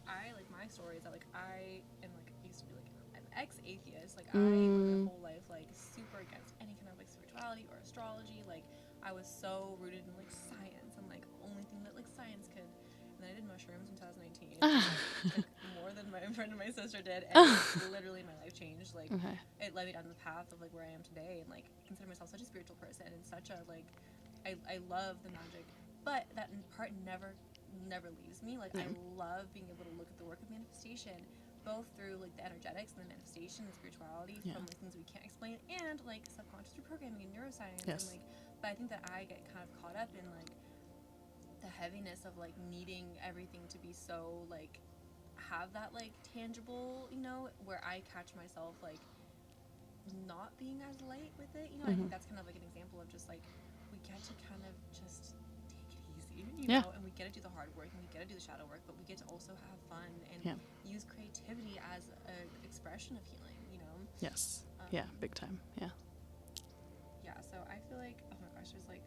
I like my story is that like I am like used to be like an ex-atheist, like I lived my whole life like super against any kind of like spirituality or astrology. Like I was so rooted in like science and like only thing that like science could. And then I did mushrooms in 2019. Like, more than my friend and my sister did, and literally my life changed. Like it led me down the path of like where I am today, and like consider myself such a spiritual person and such a like I love the magic, but that part never leaves me. Like I love being able to look at the work of manifestation, both through like the energetics and the manifestation and spirituality from like things we can't explain, and like subconscious reprogramming and neuroscience. And like, but I think that I get kind of caught up in like the heaviness of like needing everything to be so like have that like tangible, you know, where I catch myself like not being as light with it, you know. I think that's kind of like an example of just like we get to kind of just take it easy, you know, and we get to do the hard work and we get to do the shadow work, but we get to also have fun and use creativity as an expression of healing, you know. Big time. So I feel like, oh my gosh, there's like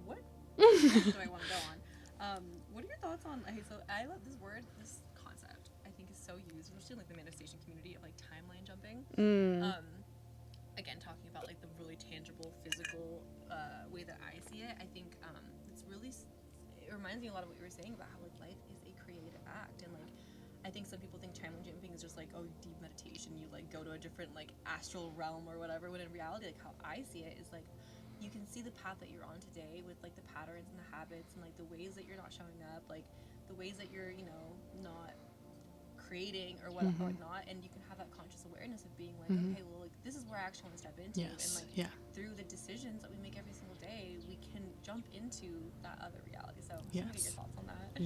what do I want to go on? What are your thoughts on, okay, so I love this word, this concept I think is so used, especially in like the manifestation community, of like timeline jumping. Again, talking about like the really tangible physical way that I see it, I think it's really, it reminds me a lot of what you were saying about how like life is a creative act. And like I think some people think timeline jumping is just like, oh, deep meditation, you like go to a different like astral realm or whatever, when in reality, like how I see it is like you can see the path that you're on today with like the patterns and the habits and like the ways that you're not showing up, like the ways that you're, you know, not creating or whatnot, and you can have that conscious awareness of being like, okay, well, like this is where I actually want to step into, and like through the decisions that we make every single day, we can jump into that other reality. So I want to get your thoughts on that.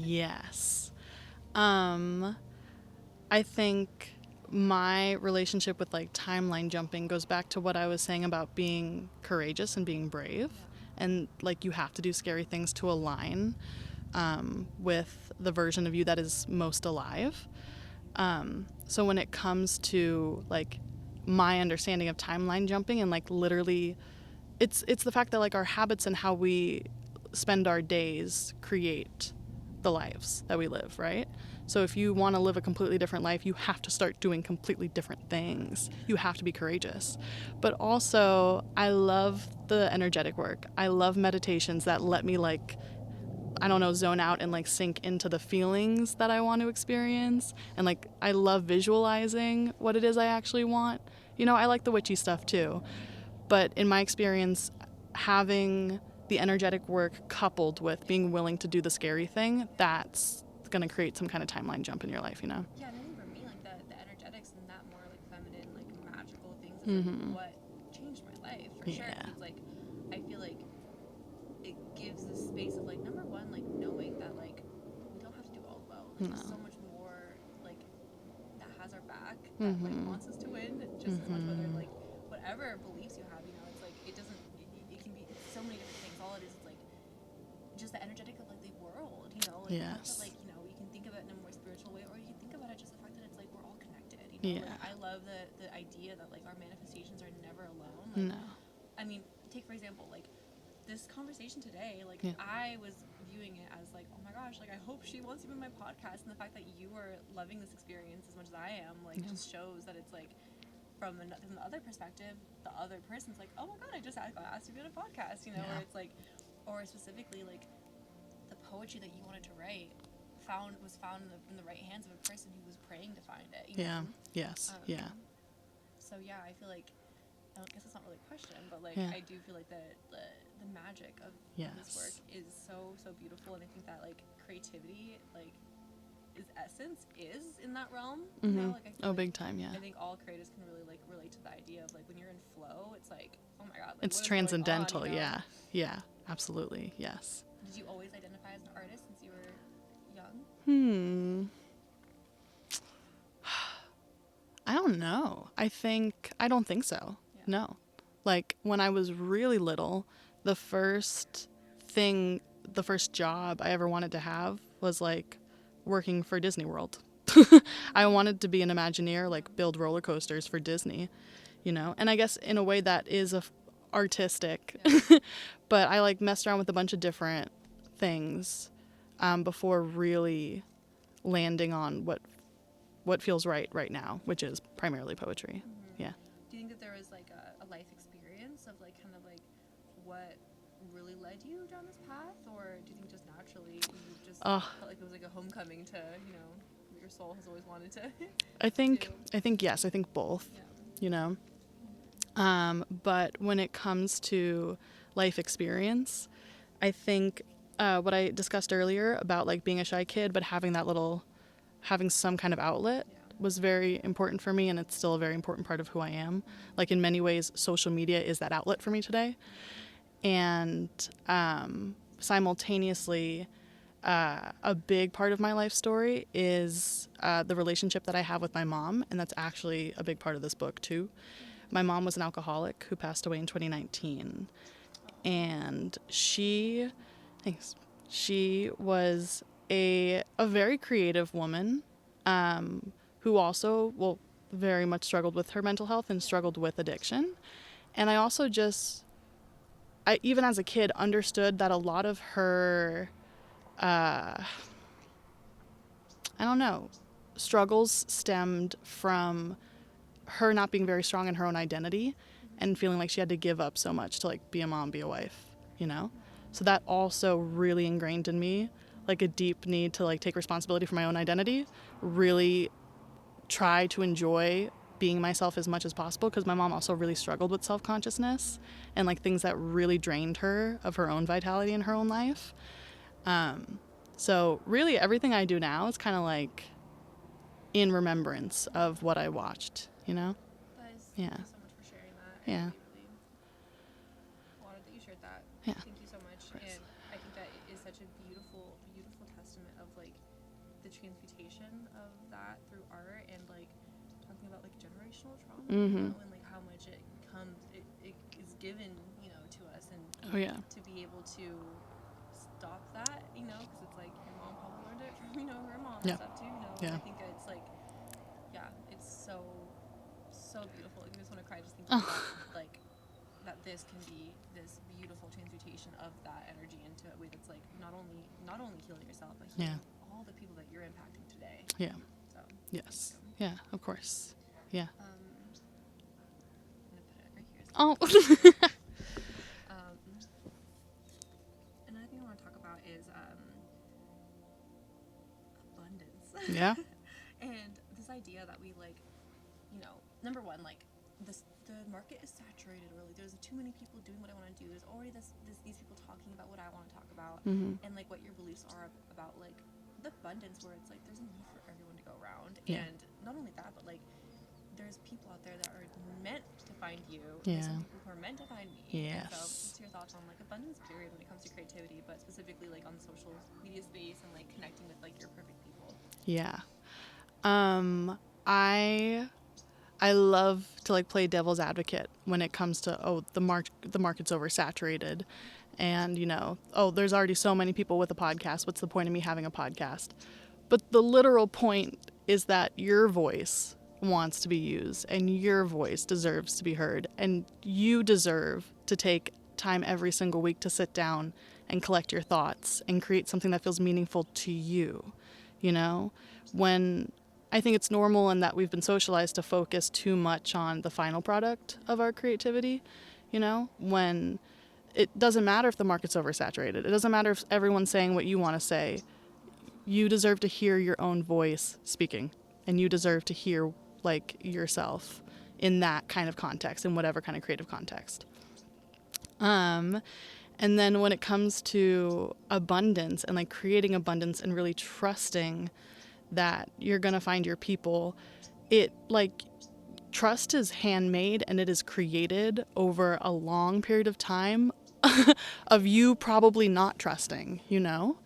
I think my relationship with like timeline jumping goes back to what I was saying about being courageous and being brave, and like you have to do scary things to align with the version of you that is most alive. So when it comes to like my understanding of timeline jumping and like literally it's the fact that like our habits and how we spend our days create the lives that we live, right? So if you want to live a completely different life, you have to start doing completely different things. You have to be courageous. But also, I love the energetic work. I love meditations that let me like, I don't know, zone out and like sink into the feelings that I want to experience. And like, I love visualizing what it is I actually want. You know, I like the witchy stuff too. But in my experience, having the energetic work coupled with being willing to do the scary thing, that's going to create some kind of timeline jump in your life, you know? Yeah, and I think for me, like the energetics and that more like feminine, like magical things is like what changed my life for sure. Yeah. It's like I feel like it gives this space of like number one, like knowing that like we don't have to do all well. Like there's so much more like that has our back, that like wants us to win just as much, whether like whatever beliefs you have, you know, it's like it doesn't it can be so many different things. All it is like just the energetic of like the world, you know, like Yes. that, like, you know, you can think of it in a more spiritual way, or you can think about it just the fact that it's like we're all connected, you know. Yeah. Like I love the idea that like our manifestations are never alone. Like, No. I mean, take for example, like this conversation today, like Yeah. I was viewing it as like, oh my gosh, like I hope she wants to be in my podcast, and the fact that you are loving this experience as much as I am, like just shows that it's like from the other perspective, the other person's like, oh my god, I just got asked to be on a podcast, you know, Yeah. or it's like, or specifically like the poetry that you wanted to write was found in the right hands of a person who was praying to find it, you Yeah. know? Yes. Yeah. So yeah, I feel like, I guess it's not really a question, but like Yeah. I do feel like the magic of this work Yes. is so beautiful, and I think that like creativity, like its essence is in that realm, you know? Like I feel Oh, like, big time, yeah. I think all creators can really like relate to the idea of like when you're in flow, it's like, oh my god, like It's what is transcendental, going on, you know? yeah. Yeah, absolutely, yes. Did you always identify as an artist since you were young? I don't know. I don't think so. Yeah. No. Like when I was really little, the first job I ever wanted to have was like working for Disney World. I wanted to be an Imagineer, like build roller coasters for Disney, you know? And I guess in a way that is artistic. Yeah. But I like messed around with a bunch of different things before really landing on what feels right now, which is primarily poetry. Yeah. Do you think that there was like a life experience of like kind of like what really led you down this path, or do you think just naturally you just felt like it was like a homecoming to, you know, what your soul has always wanted to I think do? yes, I think both. Yeah. You know. But when it comes to life experience, I think what I discussed earlier about like being a shy kid but having some kind of outlet was very important for me, and it's still a very important part of who I am. Like in many ways, social media is that outlet for me today. And simultaneously, a big part of my life story is the relationship that I have with my mom, and that's actually a big part of this book too. My mom was an alcoholic who passed away in 2019, and she was a very creative woman who also, well, very much struggled with her mental health and struggled with addiction. And I also even as a kid, understood that a lot of her, I don't know, struggles stemmed from her not being very strong in her own identity and feeling like she had to give up so much to like be a mom, be a wife, you know? So that also really ingrained in me like a deep need to like take responsibility for my own identity, really try to enjoy being myself as much as possible, because my mom also really struggled with self-consciousness and like things that really drained her of her own vitality in her own life. So really everything I do now is kind of like in remembrance of what I watched, you know? Guys, Yeah. thank you so much for sharing that. Yeah. I really honored that you shared that. Yeah. Thank you so much. And I think that it is such a beautiful testament of like the transmutation of that through art, and like talking about like generational trauma, you know, and like how much it is given, you know, to us, and Oh, yeah. to be able to stop that, you know, because it's like your mom probably learned it from, you know, her mom and Yeah. stuff too, you know. Yeah. And I think it's like, yeah, it's so beautiful. Like, I just want to cry just thinking Oh. about like that this can be this beautiful transmutation of that energy into a way that's like not only healing yourself, but healing all the people that you're impacting today. Yeah. So Yes. awesome. Yeah, of course. Yeah. I'm gonna put it right here. Oh. Another thing I want to talk about is abundance. Yeah. And this idea that we like, you know, number one, like the market is saturated, really. There's too many people doing what I want to do. There's already these people talking about what I want to talk about, and like what your beliefs are about like the abundance, where it's like there's enough for everyone to go around. And not only that, but like there's people out there that are meant to find you. And there's some people who are meant to find me. Yes. And so what's your thoughts on like abundance period when it comes to creativity, but specifically like on the social media space and like connecting with like your perfect people? Yeah. I love to like play devil's advocate when it comes to the market's oversaturated, and you know, there's already so many people with a podcast. What's the point of me having a podcast? But the literal point is that your voice wants to be used, and your voice deserves to be heard, and you deserve to take time every single week to sit down and collect your thoughts and create something that feels meaningful to you. You know, when I think it's normal and that we've been socialized to focus too much on the final product of our creativity, you know, when it doesn't matter if the market's oversaturated. It doesn't matter if everyone's saying what you want to say. You deserve to hear your own voice speaking, and you deserve to hear like yourself in that kind of context, in whatever kind of creative context. And then when it comes to abundance and like creating abundance and really trusting that you're going to find your people, it like trust is handmade and it is created over a long period of time of you probably not trusting, you know?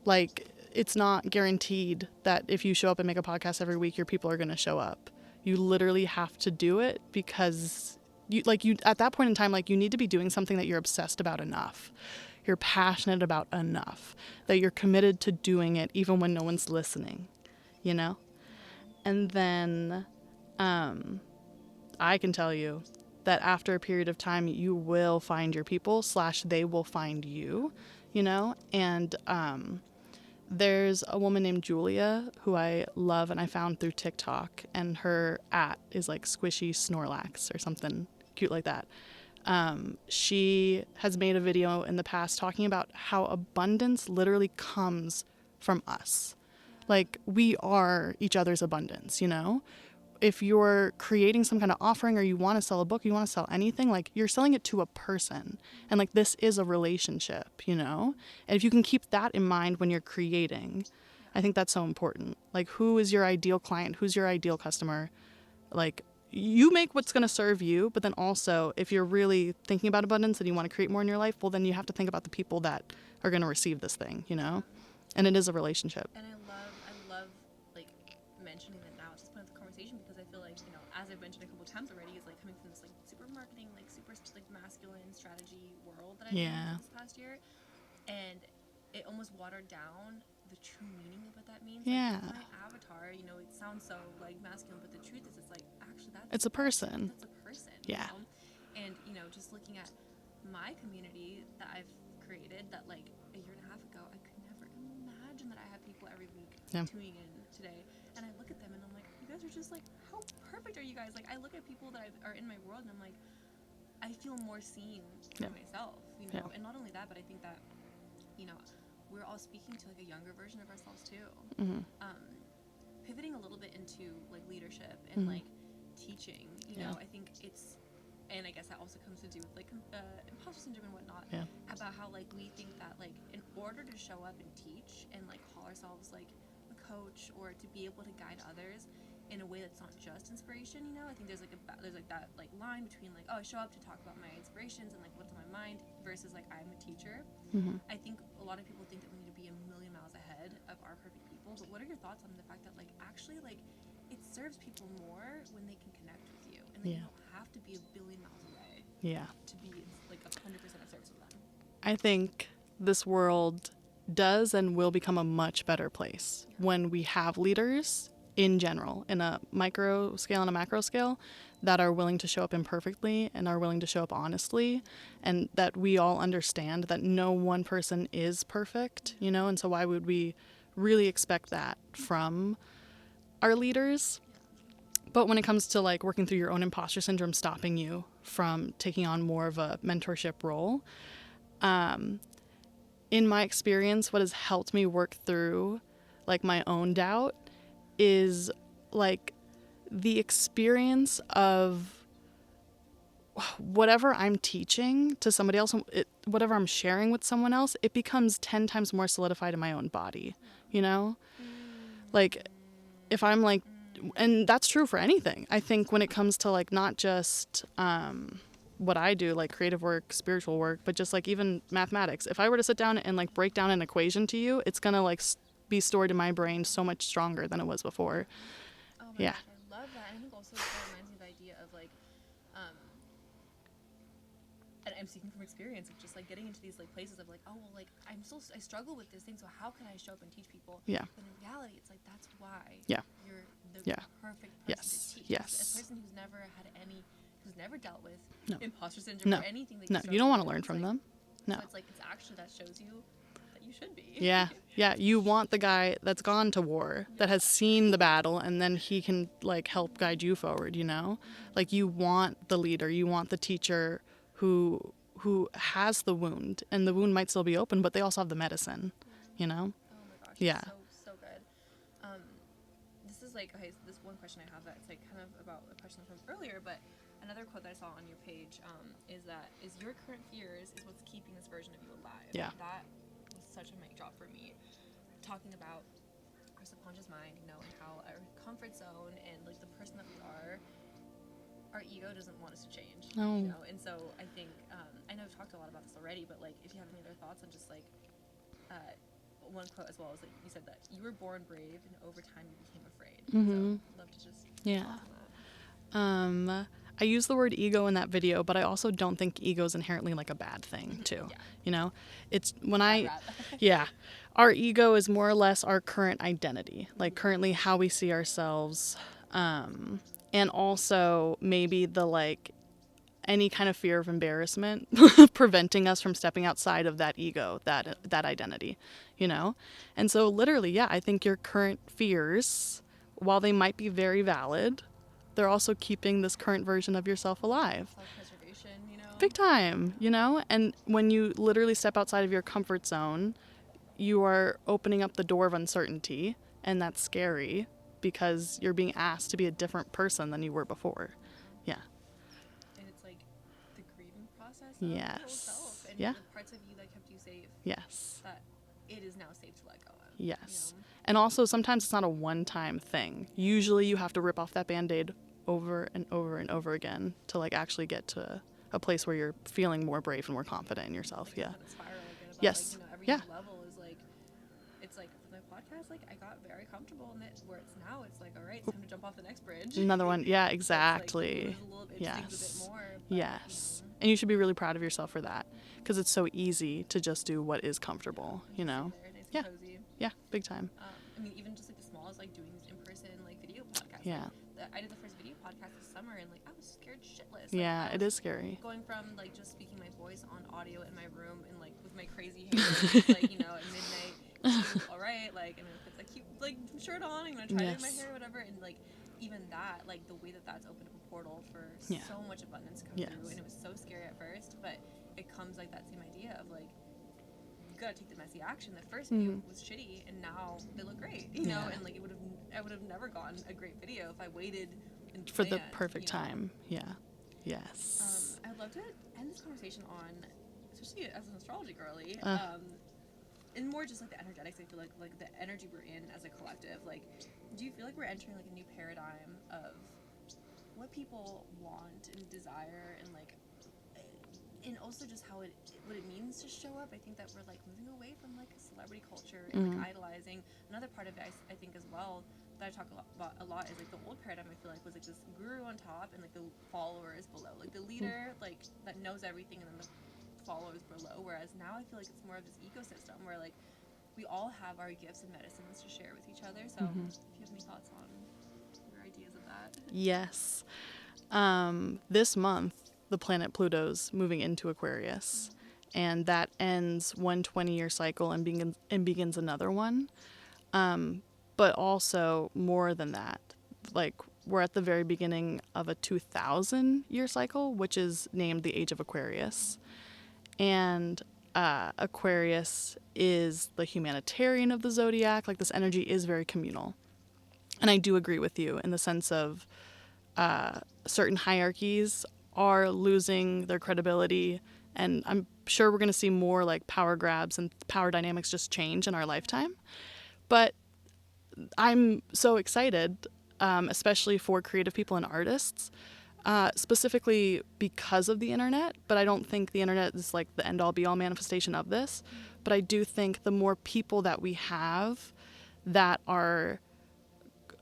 Like, it's not guaranteed that if you show up and make a podcast every week, your people are going to show up. You literally have to do it because you at that point in time, like, you need to be doing something that you're obsessed about enough. You're passionate about enough that you're committed to doing it even when no one's listening, you know? And then I can tell you that after a period of time, you will find your people / they will find you, you know? And there's a woman named Julia who I love and I found through TikTok, and her is like Squishy Snorlax or something cute like that. She has made a video in the past talking about how abundance literally comes from us. Like, we are each other's abundance, you know? If you're creating some kind of offering or you want to sell a book, you want to sell anything, like, you're selling it to a person. And like, this is a relationship, you know? And if you can keep that in mind when you're creating, I think that's so important. Like, who is your ideal client? Who's your ideal customer? Like, you make what's going to serve you, but then also if you're really thinking about abundance and you want to create more in your life, well, then you have to think about the people that are going to receive this thing, you know? And it is a relationship. And I love like mentioning that now. It's just part of the conversation because I feel like, you know, as I've mentioned a couple times already, is like coming from this like super marketing, like super like masculine strategy world that I've been in this past year, and it almost watered down the true meaning of what that means. Yeah. Like, my avatar, you know, it sounds so like masculine, but the truth is, it's like actually it's a person. That's a person. Yeah. You know? And you know, just looking at my community that I've created, that like a year and a half ago, I could never imagine that I have people every week tuning in today. And I look at them and I'm like, you guys are just like, how perfect are you guys? Like, I look at people that are in my world and I'm like, I feel more seen for myself, you know. And not only that, but I think that, you know, we're all speaking to like a younger version of ourselves too. Pivoting a little bit into like leadership and like teaching, you know, I think it's, and I guess that also comes to do with like imposter syndrome and whatnot, about how like we think that like in order to show up and teach and like call ourselves like a coach or to be able to guide others in a way that's not just inspiration, you know. I think there's like that like line between like, oh, I show up to talk about my inspirations and like what's on my mind versus like I'm a teacher. I think a lot of people think that we need to be a million miles ahead of our perfect people, but what are your thoughts on the fact that like actually like it serves people more when they can connect with you and they don't have to be a billion miles away? Yeah. to be like 100% of service with them. I think this world does and will become a much better place when we have leaders in general, in a micro scale and a macro scale, that are willing to show up imperfectly and are willing to show up honestly, and that we all understand that no one person is perfect, you know, and so why would we really expect that from our leaders? But when it comes to like working through your own imposter syndrome stopping you from taking on more of a mentorship role, in my experience, what has helped me work through like my own doubt is like the experience of whatever I'm teaching to somebody else, whatever I'm sharing with someone else, it becomes 10 times more solidified in my own body, you know? Like, if I'm like, and that's true for anything. I think when it comes to like not just what I do, like creative work, spiritual work, but just like even mathematics. If I were to sit down and like break down an equation to you, it's gonna like be stored in my brain so much stronger than it was before. Oh my Yeah. gosh, I love that. And I think also it reminds me of the idea of like, and I'm speaking from experience of just like getting into these like places of like, oh well, like I struggle with this thing, so how can I show up and teach people? Yeah. But in reality, it's like that's why Yeah. you're the Yeah. perfect person Yes. to teach. Yes. A person who's never dealt with No. imposter syndrome No. or anything that No, you don't want to learn from them. No. So it's like it's actually that shows you that you should be. Yeah. Yeah. You want the guy that's gone to war, that has seen the battle, and then he can like help guide you forward, you know? Like you want the leader, you want the teacher who has the wound, and the wound might still be open, but they also have the medicine, you know? Oh my gosh. Yeah. So good. This is like okay. So this one question I have that's like kind of about a question from earlier, but another quote that I saw on your page is that is your current fears is what's keeping this version of you alive. Yeah. That was such a mic drop for me. Talking about our subconscious mind, you know, and how our comfort zone and like the person that we are, our ego doesn't want us to change. No. You know, and so I think I know I've talked a lot about this already, but like if you have any other thoughts on just like one quote as well is that you said that you were born brave and over time you became afraid. So I'd love to just Yeah. talk on that. I use the word ego in that video, but I also don't think ego is inherently like a bad thing too. Yeah. You know, it's when Rap. yeah, our ego is more or less our current identity, like currently how we see ourselves, and also maybe the like any kind of fear of embarrassment preventing us from stepping outside of that ego, that identity, you know? And so literally, yeah, I think your current fears, while they might be very valid, they're also keeping this current version of yourself alive. Self-preservation, you know. Big time, you know? And when you literally step outside of your comfort zone, you are opening up the door of uncertainty, and that's scary because you're being asked to be a different person than you were before. Yeah. And it's like the grieving process of Yes. your old self and Yeah. the parts of you that kept you safe. Yes. That it is now safe to let go of. Yes. You know? And also, sometimes it's not a one-time thing. Usually you have to rip off that Band-Aid over and over and over again to like actually get to a place where you're feeling more brave and more confident in yourself. Like, Yeah. kind of spiral again about, Yes. like, you know, every Yeah. level is like, it's like with my podcast, like I got very comfortable in it where it's now it's like, all right, it's time to jump off the next bridge. Another one. Yeah, So it's, exactly. like, lose a little bit, Yes. things a bit more. But, Yes. you know, And you should be really proud of yourself for that because it's so easy to just do what is comfortable, you know? There, nice Yeah. and cozy. Yeah, big time. I mean, even just like the smallest, like doing these in-person like video podcasts. Yeah. Like, I did the first video podcast this summer, and like I was scared shitless. Like, Yeah, I it was is scary. going from like just speaking my voice on audio in my room and like with my crazy hair, just, like you know at midnight. To, all right, like I'm gonna put the cute like shirt on. I'm gonna try to do my Yes. hair, whatever, and like even that, like the way that that's opened up a portal for Yeah. so much abundance to come Yes. through, and it was so scary at first, but it comes like that same idea of like. You gotta take the messy action. The first video was shitty, and now they look great. You know, Yeah. and like I would have never gotten a great video if I waited and For the planned, perfect you know? time. Yeah. Yes. I'd love to end this conversation on, especially as an astrology girly, and more just like the energetics. I feel like the energy we're in as a collective. Like, do you feel like we're entering like a new paradigm of what people want and desire, and like, and also just how what it means to show up? I think that we're like moving away from like a celebrity culture and like idolizing. Another part of it, I think as well, that I talk about a lot is like the old paradigm. I feel like was like this guru on top and like the followers below, like the leader like that knows everything and then the followers below. Whereas now I feel like it's more of this ecosystem where like we all have our gifts and medicines to share with each other. So if you have any thoughts on your ideas of that? Yes. This month, the planet Pluto's moving into Aquarius, and that ends one 20-year cycle and begins another one. But also more than that, like we're at the very beginning of a 2,000-year cycle, which is named the Age of Aquarius. And Aquarius is the humanitarian of the zodiac. Like this energy is very communal. And I do agree with you in the sense of certain hierarchies are losing their credibility, and I'm sure we're going to see more like power grabs and power dynamics just change in our lifetime. But I'm so excited, especially for creative people and artists, specifically because of the internet. But I don't think the internet is like the end all be all manifestation of this. But I do think the more people that we have that are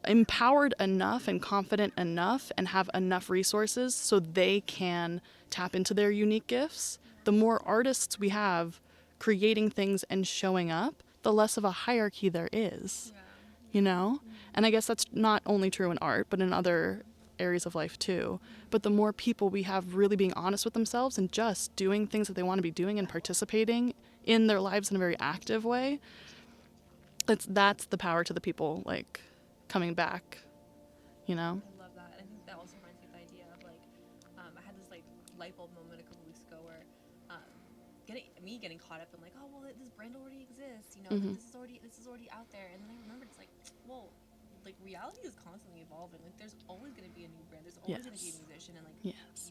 empowered enough and confident enough and have enough resources so they can tap into their unique gifts, the more artists we have creating things and showing up, the less of a hierarchy there is, you know? And I guess that's not only true in art, but in other areas of life too. But the more people we have really being honest with themselves and just doing things that they want to be doing and participating in their lives in a very active way, that's the power to the people, like, coming back, you know? I love that. And I think that also reminds me of the idea of like, I had this like light bulb moment a couple weeks ago where getting caught up in like, oh well, this brand already exists, you know, like, this is already out there. And then I remembered it's like, well, like reality is constantly evolving. Like there's always going to be a new brand. There's always going to be a musician, and like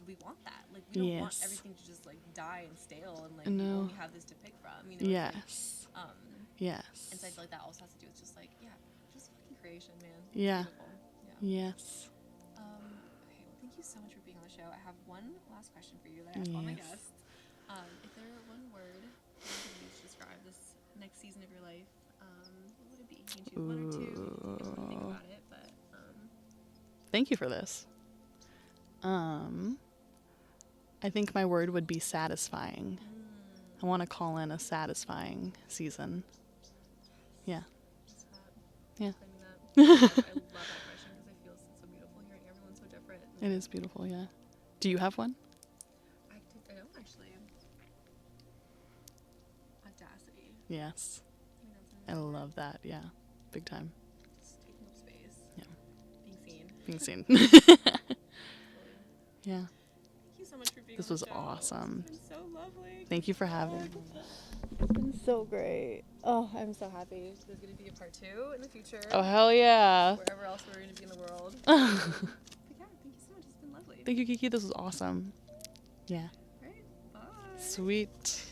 we want that. Like we don't want everything to just like die and stale, and like we only have this to pick from. You know? Yes. Like, yes. And so I feel like that also has to do with just like just fucking creation, man. Yeah. Yeah. Yes. Okay, well, thank you so much for being on the show. I have one last question for you that I ask all my guests. If there were one word you could use to describe this next season of your life, what would it be? You can choose one or two. You can take a moment to think about it, but Thank you for this. I think my word would be satisfying. I want to call in a satisfying season. Yeah. Yeah. I love that question because I feel it's so beautiful hearing everyone's so different. It is beautiful, yeah. Do you have one? I don't actually. Audacity. Yes. I love that, yeah. Big time. Just taking up space. Yeah. Being seen. Yeah. Thank you so much for being This on was the show. awesome. It's been so lovely. Thank you for having me. It's been so great. Oh, I'm so happy. There's going to be a part 2 in the future. Oh, hell yeah. Wherever else we're going to be in the world. But yeah, thank you so much. It's been lovely. Thank you, Kiki. This was awesome. Yeah. All right. Bye. Sweet.